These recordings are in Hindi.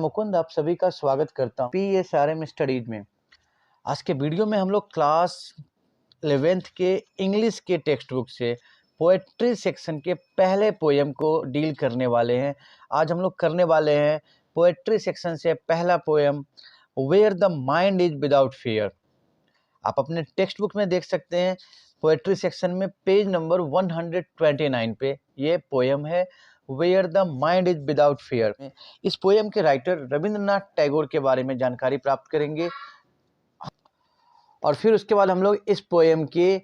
मुकुंद आप सभी का स्वागत करता हूँ PSRM स्टडीज में। आज के वीडियो में हम लोग क्लास 11th के इंग्लिश के टेक्स्ट बुक से पोएट्री सेक्शन के पहले पोएम को डील करने वाले हैं। आज हम लोग करने वाले हैं पोएट्री सेक्शन से पहला poem where the mind is without fear. आप अपने टेक्स्ट बुक में देख सकते हैं पोएट्री सेक्शन में पेज नंबर 129 पे ये पोएम है where the mind is without fear. इस पोएम के राइटर रविंद्रनाथ टैगोर के बारे में जानकारी प्राप्त करेंगे और फिर उसके बाद हम लोग इस पोएम के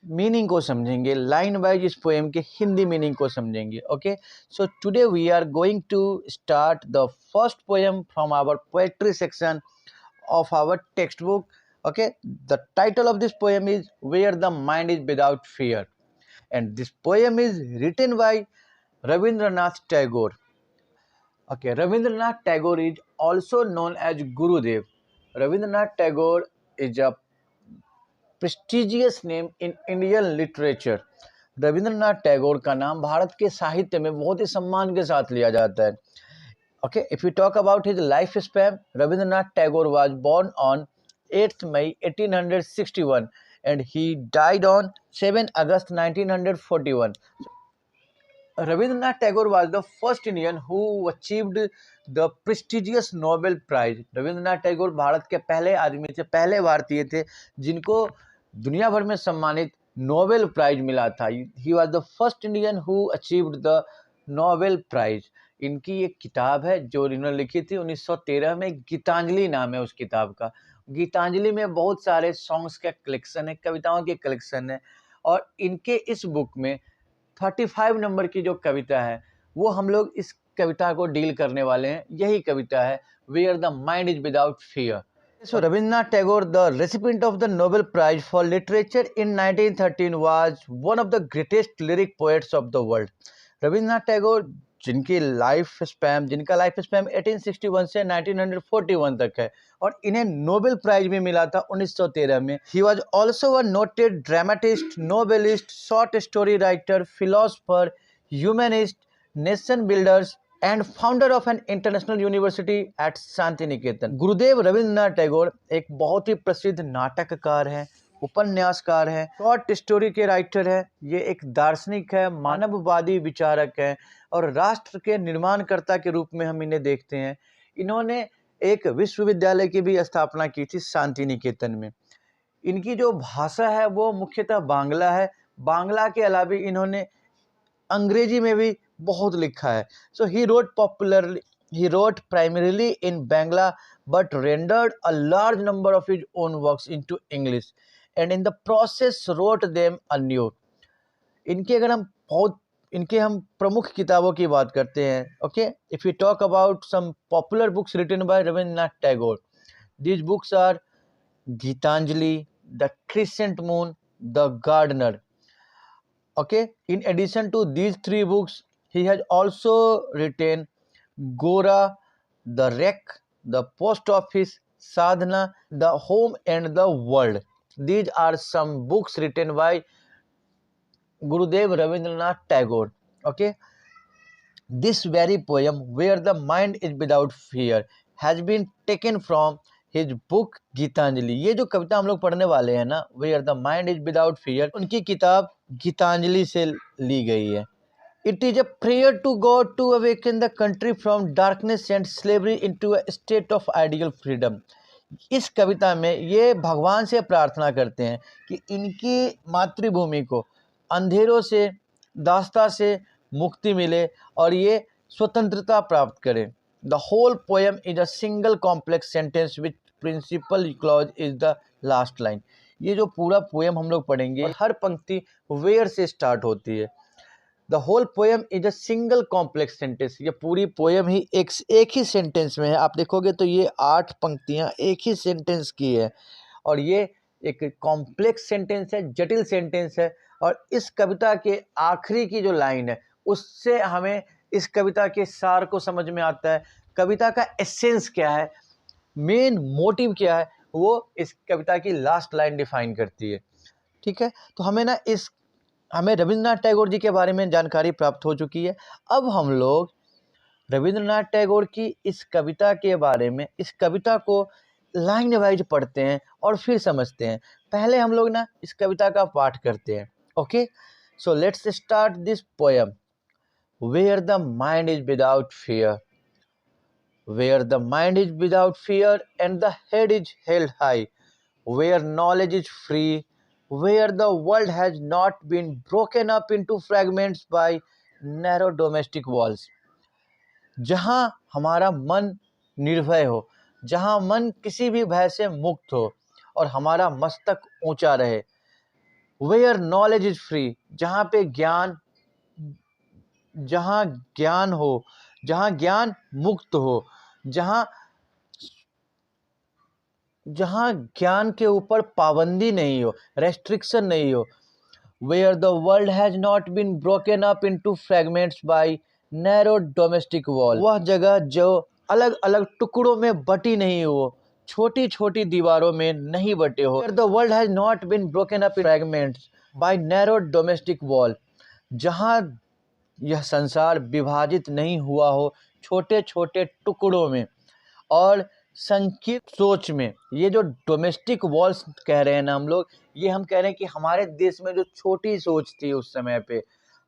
मीनिंग को समझेंगे, लाइन वाइज इस पोएम के हिंदी मीनिंग को समझेंगे। Okay, so today we are going to start the first poem from our poetry section of our textbook. Okay, the title of this poem is Where the Mind is Without Fear, and this poem is written by Rabindranath Tagore. Okay, Rabindranath Tagore is also known as Gurudev. Rabindranath Tagore is a prestigious name in Indian literature. Rabindranath Tagore का नाम भारत के साहित्य में बहुत ही सम्मान के साथ लिया जाता है। Okay, if we talk about his lifespan, Rabindranath Tagore was born on 8th May 1861 and he died on 7 August 1941. Rabindranath Tagore was the first Indian who achieved the prestigious Nobel Prize. Rabindranath Tagore Bharat के पहले आदमी थे, पहले भारतीय थे जिनको दुनिया भर में सम्मानित नोबेल प्राइज मिला था। He was the first Indian who achieved the Nobel Prize. इनकी एक किताब है जो इन्होंने लिखी थी 1913 में, गीतांजलि नाम है उस किताब का। गीतांजलि में बहुत सारे सॉन्ग्स का कलेक्शन है, कविताओं के कलेक्शन है और इनके इस बुक में 35 नंबर की जो कविता है वो हम लोग इस कविता को डील करने वाले हैं। यही कविता है where the mind is without fear. So Rabindranath Tagore, the recipient of the Nobel Prize for Literature in 1913, was one of the greatest lyric poets of the world. Rabindranath Tagore जिनका लाइफ स्पैम 1861 से 1941 तक है और इन्हें नोबेल प्राइज भी मिला था 1913 में। He was also a noted dramatist, novelist, short story writer, philosopher, humanist, nation builders and founder of an international university at Shantiniketan. Gurudev Rabindranath Tagore एक बहुत ही प्रसिद्ध नाटककार हैं, उपन्यासकार हैं, शॉर्ट स्टोरी के राइटर हैं, ये एक दार्शनिक है, मानववादी विचारक हैं और राष्ट्र के निर्माणकर्ता के रूप में हम इन्हें देखते हैं। इन्होंने एक विश्वविद्यालय की भी स्थापना की थी शांति निकेतन में। इनकी जो भाषा है वो मुख्यतः बांग्ला है। बांग्ला के अलावा इन्होंने अंग्रेजी में भी बहुत लिखा है। So he wrote primarily in Bangla but rendered a large number of his own works into English and in the process wrote them anew. इनके हम प्रमुख किताबों की बात करते हैं। Okay, if you talk about some popular books written by Rabindranath Tagore, these books are Gitanjali, the crescent moon, the gardener. Okay, in addition to these three books, he has also written Gora, The Wreck, The Post Office, Sadhana, The Home and the World. These are some books written by Gurudev Rabindranath Tagore. Okay, this very poem, Where the Mind is Without Fear, has been taken from his book Gitanjali. ये जो कविता हम लोग पढ़ने वाले हैं ना, Where the Mind is Without Fear, उनकी किताब गीतांजलि से ली गई है। It is a prayer to God to awaken the country from darkness and slavery into a state of ideal freedom. इस कविता में ये भगवान से प्रार्थना करते हैं कि इनकी मातृभूमि को अंधेरों से, दास्ता से मुक्ति मिले और ये स्वतंत्रता प्राप्त करें। The whole poem is a single complex sentence with principal clause is the last line. ये जो पूरा पोएम हम लोग पढ़ेंगे और हर पंक्ति where से स्टार्ट होती है। The whole poem is a single complex sentence. ये पूरी पोएम ही एक ही सेंटेंस में है। आप देखोगे तो ये 8 पंक्तियाँ एक ही सेंटेंस की है और ये एक कॉम्प्लेक्स सेंटेंस है, जटिल सेंटेंस है। और इस कविता के आखिरी की जो लाइन है उससे हमें इस कविता के सार को समझ में आता है, कविता का एसेंस क्या है, मेन मोटिव क्या है, वो इस कविता की लास्ट लाइन डिफाइन करती है। ठीक है, तो हमें रविंद्रनाथ टैगोर जी के बारे में जानकारी प्राप्त हो चुकी है। अब हम लोग रविंद्रनाथ टैगोर की इस कविता के बारे में, इस कविता को लाइन वाइज पढ़ते हैं और फिर समझते हैं। पहले हम लोग ना इस कविता का पाठ करते हैं। Okay, so let's start this poem. Where the mind is without fear, where the mind is without fear and the head is held high, where knowledge is free, where the world has not been broken up into fragments by narrow domestic walls. जहाँ हमारा मन निर्भय हो, जहाँ मन किसी भी भय से मुक्त हो और हमारा मस्तक ऊंचा रहे। Where knowledge is free, जहाँ पे ज्ञान, जहाँ ज्ञान हो, जहाँ ज्ञान मुक्त हो, जहाँ जहाँ ज्ञान के ऊपर पाबंदी नहीं हो, रेस्ट्रिक्शन नहीं हो। Where the world has not been broken up into fragments by narrow domestic wall, वह जगह जो अलग अलग टुकड़ों में बटी नहीं हो, छोटी छोटी दीवारों में नहीं बटे हो। Where the world has not been broken up in fragments by narrow domestic wall, जहाँ यह संसार विभाजित नहीं हुआ हो छोटे छोटे टुकड़ों में और संकीर्ण सोच में। ये जो डोमेस्टिक वॉल्स कह रहे हैं ना हम लोग, ये हम कह रहे हैं कि हमारे देश में जो छोटी सोच थी उस समय पे,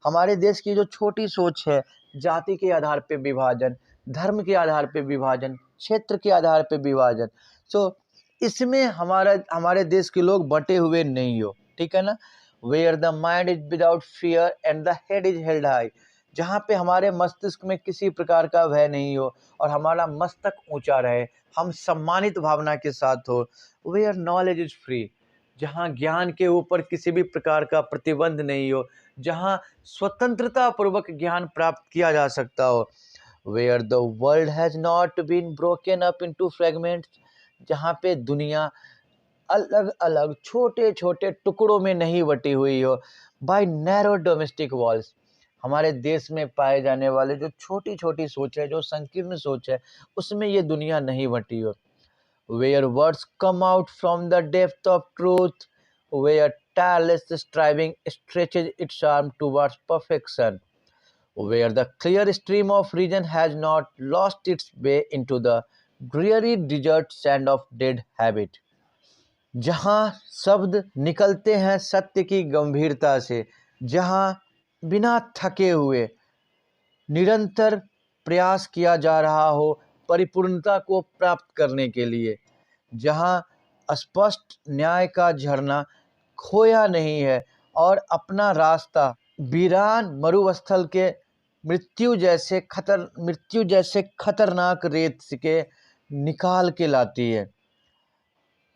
हमारे देश की जो छोटी सोच है, जाति के आधार पे विभाजन, धर्म के आधार पे विभाजन, क्षेत्र के आधार पे विभाजन, सो इसमें हमारे देश के लोग बटे हुए नहीं हो, ठीक है ना। Where the mind is without fear and the head is held high, जहाँ पे हमारे मस्तिष्क में किसी प्रकार का भय नहीं हो और हमारा मस्तक ऊंचा रहे, हम सम्मानित भावना के साथ हो। वेयर नॉलेज इज फ्री, जहाँ ज्ञान के ऊपर किसी भी प्रकार का प्रतिबंध नहीं हो, जहाँ स्वतंत्रता पूर्वक ज्ञान प्राप्त किया जा सकता हो। Where the world has not been broken up into fragments, जहाँ पे दुनिया अलग अलग छोटे छोटे टुकड़ों में नहीं बटी हुई हो। बाय नैरो डोमेस्टिक वॉल्स, हमारे देश में पाए जाने वाले जो छोटी छोटी सोच है, जो संकीर्ण सोच है, उसमें ये दुनिया नहीं बटी हो। Where words come out from the depth of truth, where tireless striving stretches its arm towards perfection, where the clear stream of reason has not lost its way into the dreary desert sand of dead habit, जहाँ शब्द निकलते हैं सत्य की गंभीरता से, जहाँ बिना थके हुए निरंतर प्रयास किया जा रहा हो परिपूर्णता को प्राप्त करने के लिए, जहाँ स्पष्ट न्याय का झरना खोया नहीं है और अपना रास्ता वीरान मरुस्थल के मृत्यु जैसे खतरनाक रेत के निकाल के लाती है।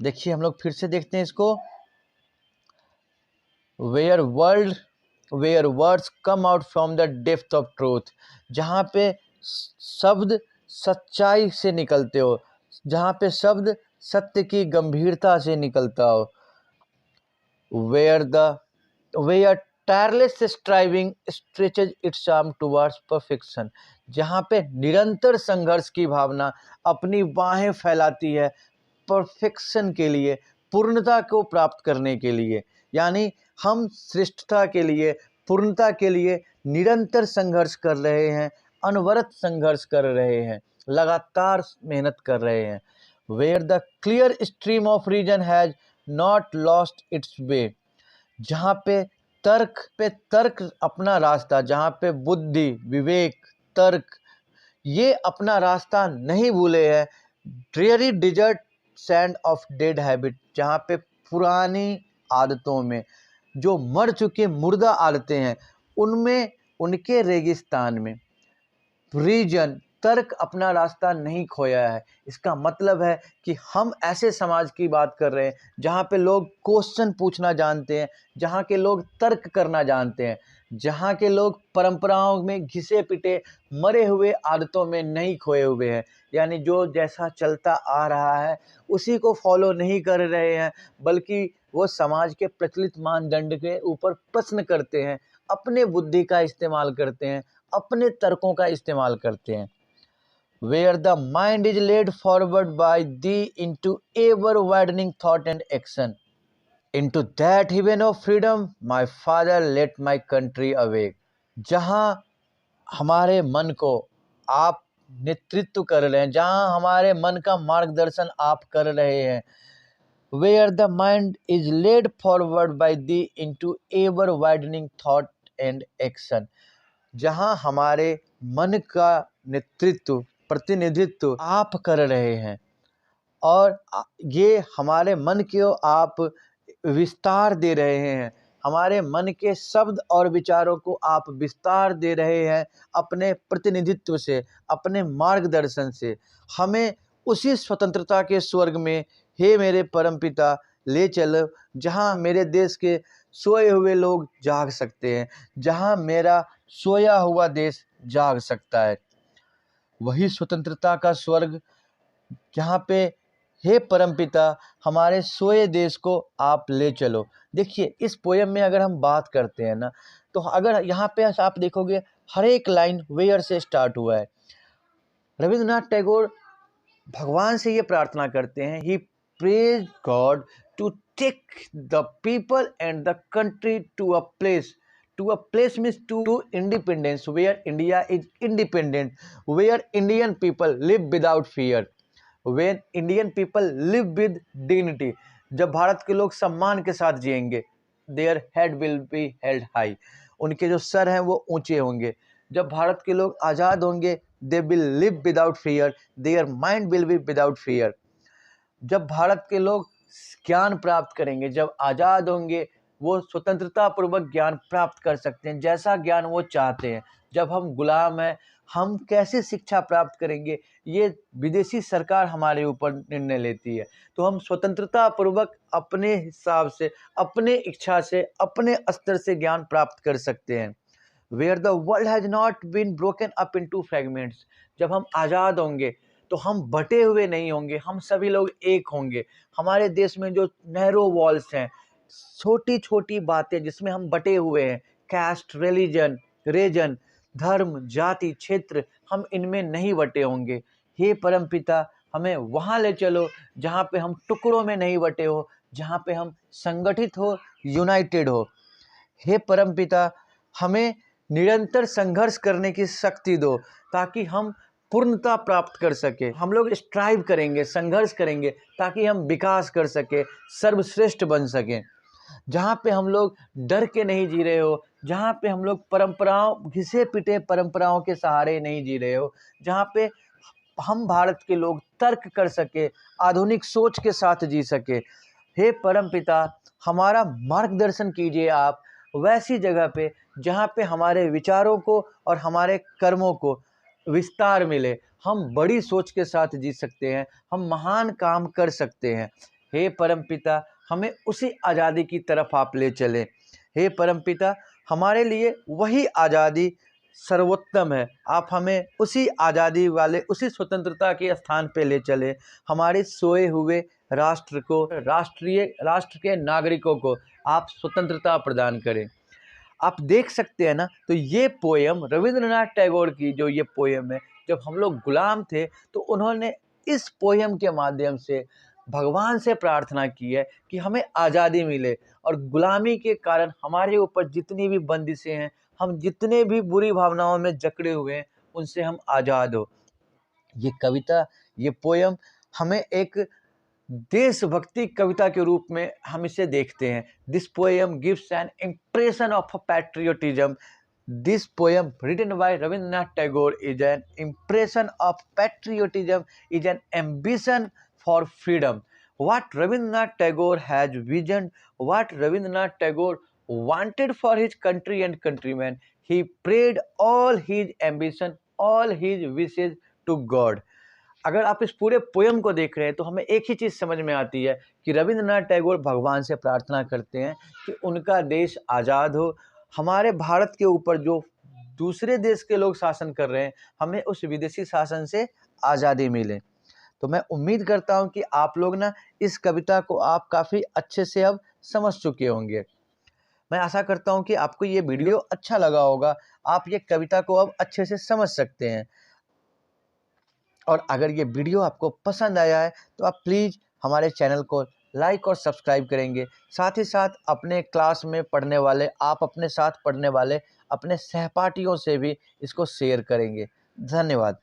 देखिए, हम लोग फिर से देखते हैं इसको। Where words come out from the depth of truth, जहाँ पे शब्द सच्चाई से निकलते हो, जहाँ पे शब्द सत्य की गंभीरता से निकलता हो। Where tireless striving stretches its arm towards perfection, जहाँ पे निरंतर संघर्ष की भावना अपनी बाहें फैलाती है परफेक्शन के लिए, पूर्णता को प्राप्त करने के लिए। यानी हम श्रेष्ठता के लिए, पूर्णता के लिए निरंतर संघर्ष कर रहे हैं, अनवरत संघर्ष कर रहे हैं, लगातार मेहनत कर रहे हैं। Where the clear stream of reason has not lost its way, जहाँ पे तर्क अपना रास्ता, जहाँ पे बुद्धि, विवेक, तर्क ये अपना रास्ता नहीं भूले हैं। Dreary desert sand of dead habit, जहाँ पे पुरानी आदतों में, जो मर चुके मुर्दा आदतें हैं, उनमें, उनके रेगिस्तान में रीजन, तर्क अपना रास्ता नहीं खोया है। इसका मतलब है कि हम ऐसे समाज की बात कर रहे हैं जहाँ पे लोग क्वेश्चन पूछना जानते हैं, जहाँ के लोग तर्क करना जानते हैं, जहाँ के लोग परंपराओं में घिसे पिटे मरे हुए आदतों में नहीं खोए हुए हैं। यानी जो जैसा चलता आ रहा है उसी को फॉलो नहीं कर रहे हैं, बल्कि वो समाज के प्रचलित मानदंड के ऊपर प्रश्न करते हैं, अपने बुद्धि का इस्तेमाल करते हैं, अपने तर्कों का इस्तेमाल करते हैं। Where the mind is led forward by thee into ever widening thought and action, into that heaven of freedom, my father, let my country awake, जहाँ हमारे मन को आप नेतृत्व कर रहे हैं, जहाँ हमारे मन का मार्गदर्शन आप कर रहे हैं। Where the mind is led forward by the into ever widening thought and action, जहाँ हमारे मन का नेतृत्व प्रतिनिधित्व आप कर रहे हैं और ये हमारे मन को आप विस्तार दे रहे हैं, हमारे मन के शब्द और विचारों को आप विस्तार दे रहे हैं अपने प्रतिनिधित्व से, अपने मार्गदर्शन से। हमें उसी स्वतंत्रता के स्वर्ग में हे मेरे परमपिता ले चलो, जहाँ मेरे देश के सोए हुए लोग जाग सकते हैं, जहाँ मेरा सोया हुआ देश जाग सकता है। वही स्वतंत्रता का स्वर्ग जहाँ पे हे परमपिता हमारे सोए देश को आप ले चलो। देखिए इस पोयम में अगर हम बात करते हैं ना, तो अगर यहाँ पे आप देखोगे हर एक लाइन वेयर से स्टार्ट हुआ है। रविंद्रनाथ टैगोर भगवान से ये प्रार्थना करते हैं, he praise God to take the people and the country to a place means to independence, where India is independent, where Indian people live without fear, where Indian people live with dignity, जब भारत के लोग सम्मान के साथ जिएंगे, their head will be held high, उनके जो सर हैं वो ऊंचे होंगे। जब भारत के लोग आज़ाद होंगे, they will live without fear, their mind will be without fear. जब भारत के लोग ज्ञान प्राप्त करेंगे, जब आज़ाद होंगे, वो स्वतंत्रता पूर्वक ज्ञान प्राप्त कर सकते हैं, जैसा ज्ञान वो चाहते हैं। जब हम गुलाम हैं, हम कैसे शिक्षा प्राप्त करेंगे, ये विदेशी सरकार हमारे ऊपर निर्णय लेती है। तो हम स्वतंत्रता पूर्वक अपने हिसाब से, अपने इच्छा से, अपने स्तर से ज्ञान प्राप्त कर सकते हैं। Where the world has not been broken up into fragments, जब हम आज़ाद होंगे तो हम बटे हुए नहीं होंगे, हम सभी लोग एक होंगे। हमारे देश में जो नैरो वॉल्स हैं, छोटी छोटी बातें जिसमें हम बटे हुए हैं, कास्ट, रिलीजन, रीजन, धर्म, जाति, क्षेत्र, हम इनमें नहीं बटे होंगे। हे परमपिता हमें वहाँ ले चलो जहाँ पे हम टुकड़ों में नहीं बटे हो, जहाँ पे हम संगठित हो, यूनाइटेड हो। हे परमपिता हमें निरंतर संघर्ष करने की शक्ति दो, ताकि हम पूर्णता प्राप्त कर सके। हम लोग स्ट्राइव करेंगे, संघर्ष करेंगे, ताकि हम विकास कर सके, सर्वश्रेष्ठ बन सकें। जहाँ पे हम लोग डर के नहीं जी रहे हो, जहाँ पे हम लोग परंपराओं, घिसे पिटे परंपराओं के सहारे नहीं जी रहे हो, जहाँ पे हम भारत के लोग तर्क कर सके, आधुनिक सोच के साथ जी सके। हे परमपिता हमारा मार्गदर्शन कीजिए आप वैसी जगह पे जहाँ पे हमारे विचारों को और हमारे कर्मों को विस्तार मिले, हम बड़ी सोच के साथ जी सकते हैं, हम महान काम कर सकते हैं। हे परमपिता हमें उसी आज़ादी की तरफ आप ले चलें। हे परमपिता हमारे लिए वही आज़ादी सर्वोत्तम है, आप हमें उसी आज़ादी वाले, उसी स्वतंत्रता के स्थान पे ले चले। हमारे सोए हुए राष्ट्र को, राष्ट्र के नागरिकों को आप स्वतंत्रता प्रदान करें। आप देख सकते हैं ना, तो ये पोयम रविंद्रनाथ टैगोर की जो ये पोयम है, जब हम लोग गुलाम थे तो उन्होंने इस पोयम के माध्यम से भगवान से प्रार्थना की है कि हमें आज़ादी मिले, और गुलामी के कारण हमारे ऊपर जितनी भी बंदिशें हैं, हम जितने भी बुरी भावनाओं में जकड़े हुए हैं, उनसे हम आज़ाद हो। ये कविता, ये पोयम हमें एक देशभक्ति कविता के रूप में हम इसे देखते हैं। This poem gives an impression of patriotism. This poem written by Rabindranath Tagore is an impression of patriotism, is an ambition for freedom. What Rabindranath Tagore has visioned, what Rabindranath Tagore wanted for his country and countrymen, he prayed all his ambition, all his wishes to God. अगर आप इस पूरे पोयम को देख रहे हैं तो हमें एक ही चीज़ समझ में आती है कि रविंद्रनाथ टैगोर भगवान से प्रार्थना करते हैं कि उनका देश आज़ाद हो। हमारे भारत के ऊपर जो दूसरे देश के लोग शासन कर रहे हैं, हमें उस विदेशी शासन से आज़ादी मिले। तो मैं उम्मीद करता हूं कि आप लोग ना इस कविता को आप काफ़ी अच्छे से अब समझ चुके होंगे। मैं आशा करता हूं कि आपको ये वीडियो अच्छा लगा होगा, आप ये कविता को अब अच्छे से समझ सकते हैं। और अगर ये वीडियो आपको पसंद आया है तो आप प्लीज़ हमारे चैनल को लाइक और सब्सक्राइब करेंगे। साथ ही साथ अपने क्लास में पढ़ने वाले, आप अपने साथ पढ़ने वाले अपने सहपाठियों से भी इसको शेयर करेंगे। धन्यवाद।